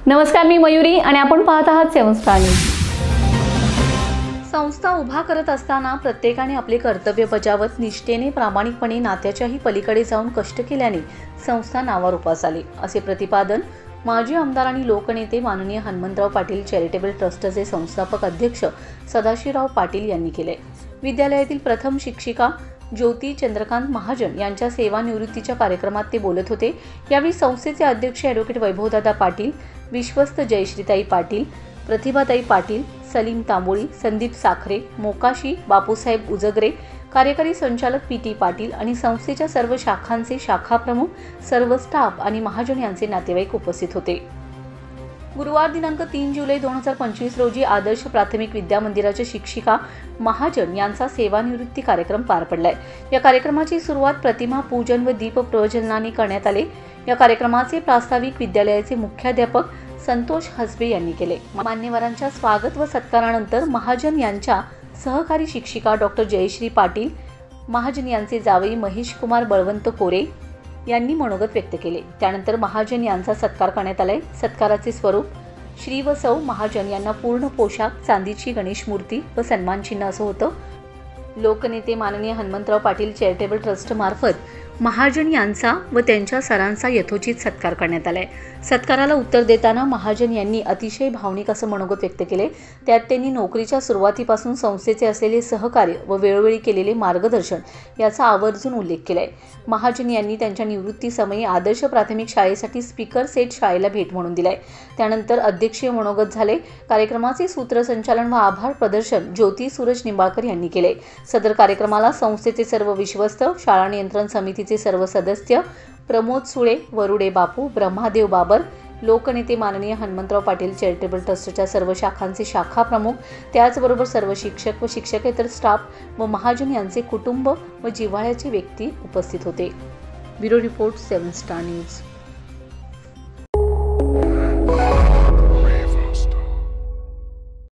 नमस्कार, मी मयुरी आणि आपण पाहत आहात 7 स्टार न्यूज। संस्था उभा करत असताना प्रत्येकाने आपले कर्तव्य बजावत निष्ठेने प्रामाणिकपणे नात्याच्याही पलीकडे जाऊन कष्ट केल्याने संस्था नावारूपास आली, असे प्रतिपादन माजी आमदार आणि लोकनेते माननीय हनुमंतराव पाटील चॅरिटेबल ट्रस्टचे संस्थापक अध्यक्ष सदाशिवराव पाटील यांनी केले। विद्यालयातील प्रथम शिक्षिका ज्योती चंद्रकांत महाजन यांच्या सेवानिवृत्तीच्या कार्यक्रमात ते बोलत होते। यावेळी संस्थेचे अध्यक्ष ॲडव्होकेट वैभवदादा पाटील, विश्वस्त जयश्रीताई पाटील, प्रतिभाताई पाटील, सलीम तांबोळी, संदीप साखरे, मोकाशी, बापूसाहेब उजगरे, कार्यकारी संचालक पी.टी. पाटील आणि संस्थेच्या सर्व शाखांचे शाखाप्रमुख, सर्व स्टाफ आणि महाजन यांचे नातेवाईक उपस्थित होते। गुरुवार दिनांक 3 जुलै 2025 रोजी आदर्श प्राथमिक विद्या मंदिराच्या शिक्षिका महाजन यांचा सेवानिवृत्ती कार्यक्रम पार पडलाय। या कार्यक्रमाची सुरुवात प्रतिमा पूजन व दीप प्रज्वलनाने करण्यात आले। या कार्यक्रमाचे प्रास्ताविक विद्यालयाचे मुख्याध्यापक संतोष हसबे यांनी केले। मान्यवरांच्या स्वागत व सत्कारानंतर महाजन यांच्या सहकारी शिक्षिका डॉक्टर जयश्री पाटील, महाजन यांचे जावई महेश कुमार बळवंत कोरे यांनी मनोगत व्यक्त केले। त्यानंतर महाजन यांचा सत्कार करण्यात आलाय। सत्काराचे स्वरूप श्री व सौ महाजन यांना पूर्ण पोशाख, चांदीची गणेश मूर्ती व सन्मान चिन्ह असं होतं। लोकनेते माननीय हनुमंतराव पाटील चॅरिटेबल ट्रस्ट मार्फत महाजन यांचा व त्यांच्या सरांचा यथोचित सत्कार करण्यात आलाय। सत्काराला उत्तर देताना महाजन यांनी अतिशय भावनिक असं मनोगत व्यक्त केले। त्यात त्यांनी नोकरीच्या सुरुवातीपासून संस्थेचे असलेले सहकार्य व वेळोवेळी केलेले मार्गदर्शन याचा आवर्जून उल्लेख केलाय। महाजन यांनी त्यांच्या निवृत्तीसमयी आदर्श प्राथमिक शाळेसाठी स्पीकर सेट शाळेला भेट म्हणून दिलाय। त्यानंतर अध्यक्षीय मनोगत झाले। कार्यक्रमाचे सूत्रसंचालन व आभार प्रदर्शन ज्योती सूरज निंबाळकर यांनी केले। सदर कार्यक्रमाला संस्थेचे सर्व विश्वस्त, शाळा नियंत्रण समितीचे सर्व सदस्य, प्रमोद सुळे, वरुडे बापू, ब्रह्मादेव बाबर, लोकनेते माननीय हनुमंतराव पाटील चॅरिटेबल ट्रस्टच्या सर्व शाखांचे शाखा प्रमुख, त्याचबरोबर सर्व शिक्षक व शिक्षकेतर स्टाफ व महाजन यांचे कुटुंब व जिव्हाळ्याचे व्यक्ती उपस्थित होते। Bureau report 7 star news.